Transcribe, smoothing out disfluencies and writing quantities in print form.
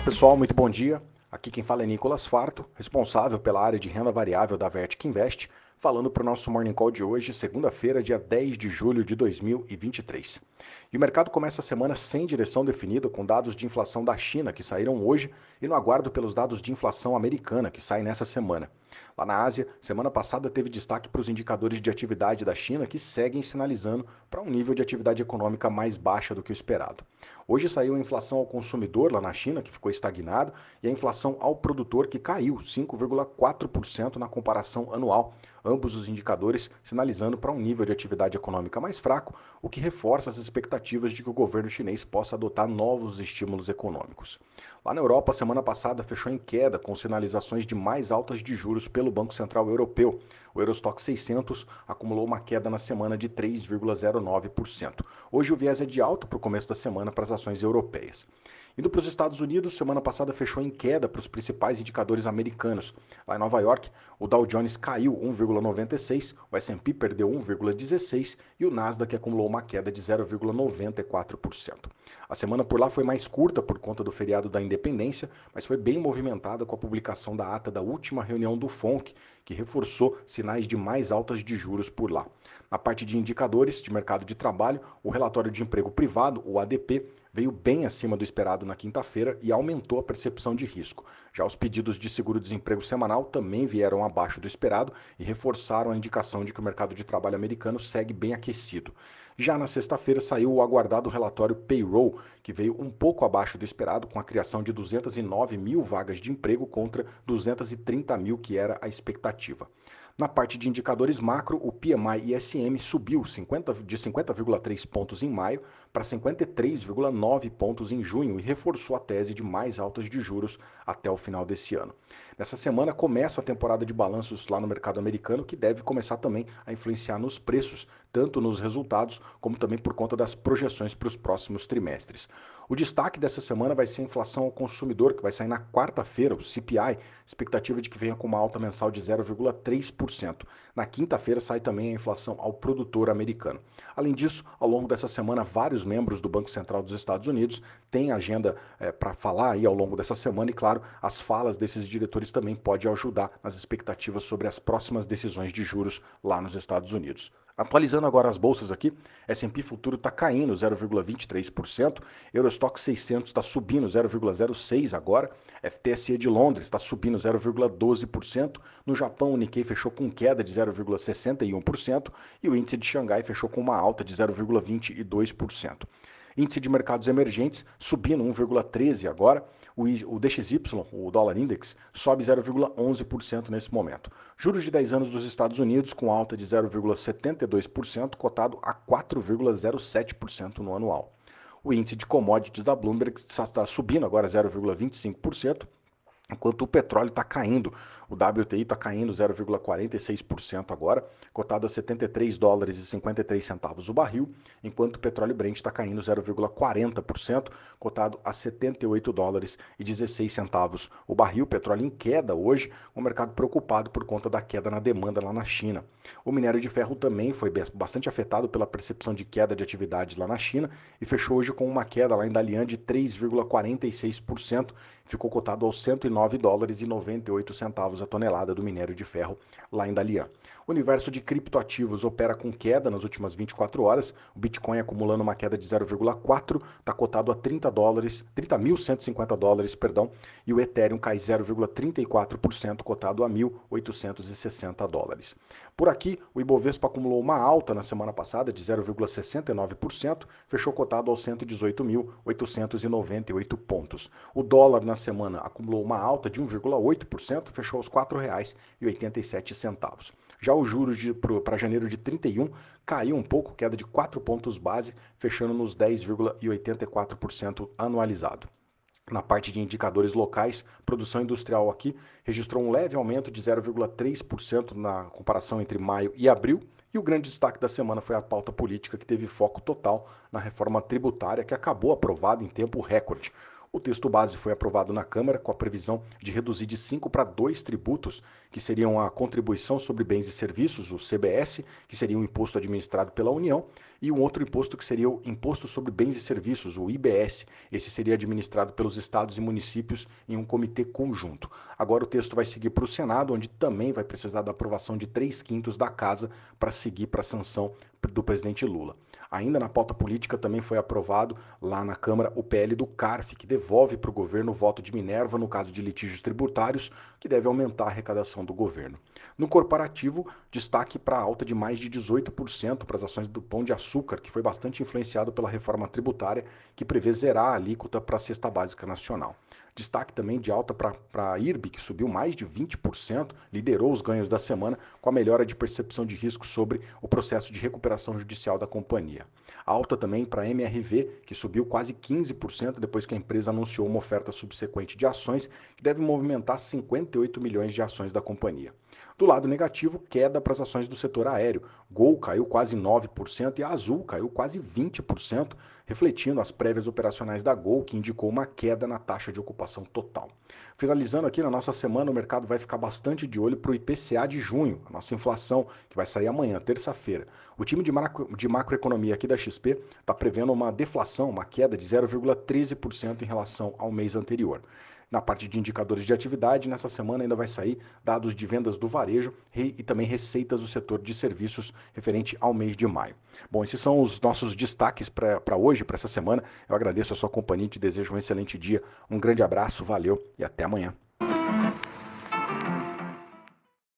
pessoal, muito bom dia. Aqui quem fala é Nicolas Farto, responsável pela área de renda variável da Vertic Invest, falando para o nosso Morning Call de hoje, segunda-feira, dia 10 de julho de 2023. E o mercado começa a semana sem direção definida, com dados de inflação da China que saíram hoje e no aguardo pelos dados de inflação americana que saem nessa semana. Lá na Ásia, semana passada teve destaque para os indicadores de atividade da China que seguem sinalizando para um nível de atividade econômica mais baixa do que o esperado. Hoje saiu a inflação ao consumidor lá na China, que ficou estagnado, e a inflação ao produtor, que caiu 5,4% na comparação anual. Ambos os indicadores sinalizando para um nível de atividade econômica mais fraco, o que reforça as expectativas de que o governo chinês possa adotar novos estímulos econômicos. Lá na Europa, a semana passada fechou em queda, com sinalizações de mais altas de juros pelo Banco Central Europeu. O Eurostock 600 acumulou uma queda na semana de 3,09%. Hoje o viés é de alta para o começo da semana para as ações europeias. Indo para os Estados Unidos, semana passada fechou em queda para os principais indicadores americanos. Lá em Nova York, o Dow Jones caiu 1,96, o S&P perdeu 1,16 e o Nasdaq acumulou uma queda de 0,94%. A semana por lá foi mais curta por conta do feriado da Independência, mas foi bem movimentada com a publicação da ata da última reunião do FONC, que reforçou sinais de mais altas de juros por lá. Na parte de indicadores de mercado de trabalho, o relatório de emprego privado, o ADP, veio bem acima do esperado na quinta-feira e aumentou a percepção de risco. Já os pedidos de seguro-desemprego semanal também vieram abaixo do esperado e reforçaram a indicação de que o mercado de trabalho americano segue bem aquecido. Já na sexta-feira saiu o aguardado relatório Payroll, que veio um pouco abaixo do esperado, com a criação de 209 mil vagas de emprego contra 230 mil que era a expectativa. Na parte de indicadores macro, o PMI ISM subiu de 50,3 pontos em maio para 53,9 pontos em junho e reforçou a tese de mais altas de juros até o final desse ano. Nessa semana começa a temporada de balanços lá no mercado americano, que deve começar também a influenciar nos preços, tanto nos resultados como também por conta das projeções para os próximos trimestres. O destaque dessa semana vai ser a inflação ao consumidor, que vai sair na quarta-feira, o CPI, expectativa de que venha com uma alta mensal de 0,3%. Na quinta-feira sai também a inflação ao produtor americano. Além disso, ao longo dessa semana, vários membros do Banco Central dos Estados Unidos têm agenda para falar aí ao longo dessa semana e, claro, as falas desses diretores também podem ajudar nas expectativas sobre as próximas decisões de juros lá nos Estados Unidos. Atualizando agora as bolsas aqui, S&P Futuro está caindo 0,23%, Eurostock 600 está subindo 0,06% agora, FTSE de Londres está subindo 0,12%, no Japão o Nikkei fechou com queda de 0,61% e o índice de Xangai fechou com uma alta de 0,22%. Índice de mercados emergentes subindo 1,13 agora, o DXY, o dólar index, sobe 0,11% nesse momento. Juros de 10 anos dos Estados Unidos com alta de 0,72%, cotado a 4,07% no anual. O índice de commodities da Bloomberg está subindo agora 0,25%, enquanto o petróleo está caindo. O WTI está caindo 0,46% agora, cotado a 73 dólares e 53 centavos o barril, enquanto o petróleo Brent está caindo 0,40%, cotado a 78 dólares e 16 centavos o barril. Petróleo em queda hoje, o mercado preocupado por conta da queda na demanda lá na China. O minério de ferro também foi bastante afetado pela percepção de queda de atividade lá na China e fechou hoje com uma queda lá em Dalian de 3,46%, ficou cotado aos 109 dólares e 98 centavos a tonelada do minério de ferro lá em Dalian. O universo de criptoativos opera com queda nas últimas 24 horas, o Bitcoin acumulando uma queda de 0,4, está cotado a 30.150 dólares, e o Ethereum cai 0,34%, cotado a 1.860 dólares. Por aqui, o Ibovespa acumulou uma alta na semana passada de 0,69%, fechou cotado aos 118.898 pontos. O dólar na semana acumulou uma alta de 1,8%, fechou aos R$ 4,87. Já os juros para janeiro de 31 caiu um pouco, queda de 4 pontos base, fechando nos 10,84% anualizado. Na parte de indicadores locais, produção industrial aqui registrou um leve aumento de 0,3% na comparação entre maio e abril, e o grande destaque da semana foi a pauta política, que teve foco total na reforma tributária, que acabou aprovada em tempo recorde. O texto base foi aprovado na Câmara com a previsão de reduzir de 5 para 2 tributos, que seriam a Contribuição sobre Bens e Serviços, o CBS, que seria um imposto administrado pela União, e um outro imposto que seria o Imposto sobre Bens e Serviços, o IBS. Esse seria administrado pelos estados e municípios em um comitê conjunto. Agora o texto vai seguir para o Senado, onde também vai precisar da aprovação de 3/5 da Casa para seguir para a sanção do presidente Lula. Ainda na pauta política também foi aprovado lá na Câmara o PL do CARF, que devolve para o governo o voto de Minerva no caso de litígios tributários, que deve aumentar a arrecadação do governo. No corporativo, destaque para a alta de mais de 18% para as ações do Pão de Açúcar, que foi bastante influenciado pela reforma tributária, que prevê zerar a alíquota para a cesta básica nacional. Destaque também de alta para a IRB, que subiu mais de 20%, liderou os ganhos da semana com a melhora de percepção de risco sobre o processo de recuperação judicial da companhia. Alta também para a MRV, que subiu quase 15% depois que a empresa anunciou uma oferta subsequente de ações que deve movimentar 58 milhões de ações da companhia. Do lado negativo, queda para as ações do setor aéreo. Gol caiu quase 9% e a Azul caiu quase 20%, refletindo as prévias operacionais da Gol, que indicou uma queda na taxa de ocupação total. Finalizando aqui na nossa semana, o mercado vai ficar bastante de olho para o IPCA de junho, a nossa inflação, que vai sair amanhã, terça-feira. O time de macroeconomia aqui da XP está prevendo uma deflação, uma queda de 0,13% em relação ao mês anterior. Na parte de indicadores de atividade, nessa semana ainda vai sair dados de vendas do varejo e também receitas do setor de serviços referente ao mês de maio. Bom, esses são os nossos destaques para hoje, para essa semana. Eu agradeço a sua companhia e te desejo um excelente dia. Um grande abraço, valeu e até amanhã.